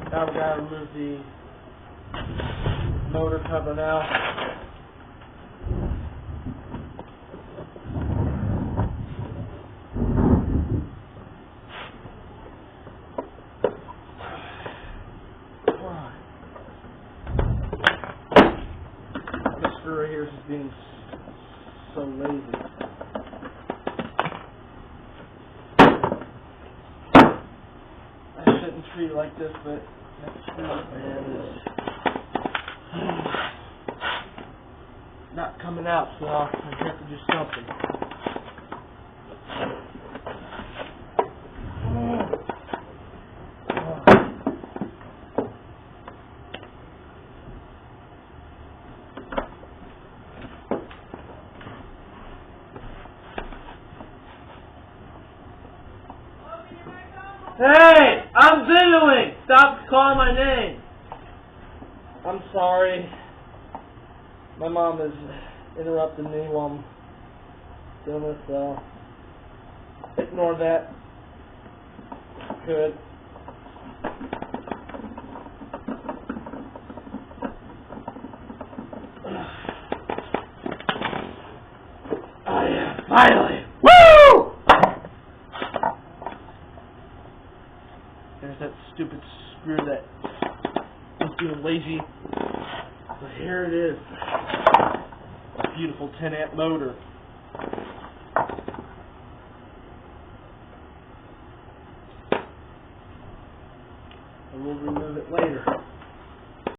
Now we're going to remove the motor cover now. This screw right here is just being so lazy. I shouldn't treat it like this, but that screw, man, is not coming out, so I have to do something. Hey! I'm videoing! Stop calling my name! I'm sorry. My mom is interrupting me while I'm doing this, so ignore that. Good. Oh yeah, finally! Woo! There's that stupid screw that was being lazy. But here it is. A beautiful 10 amp motor. And we'll remove it later.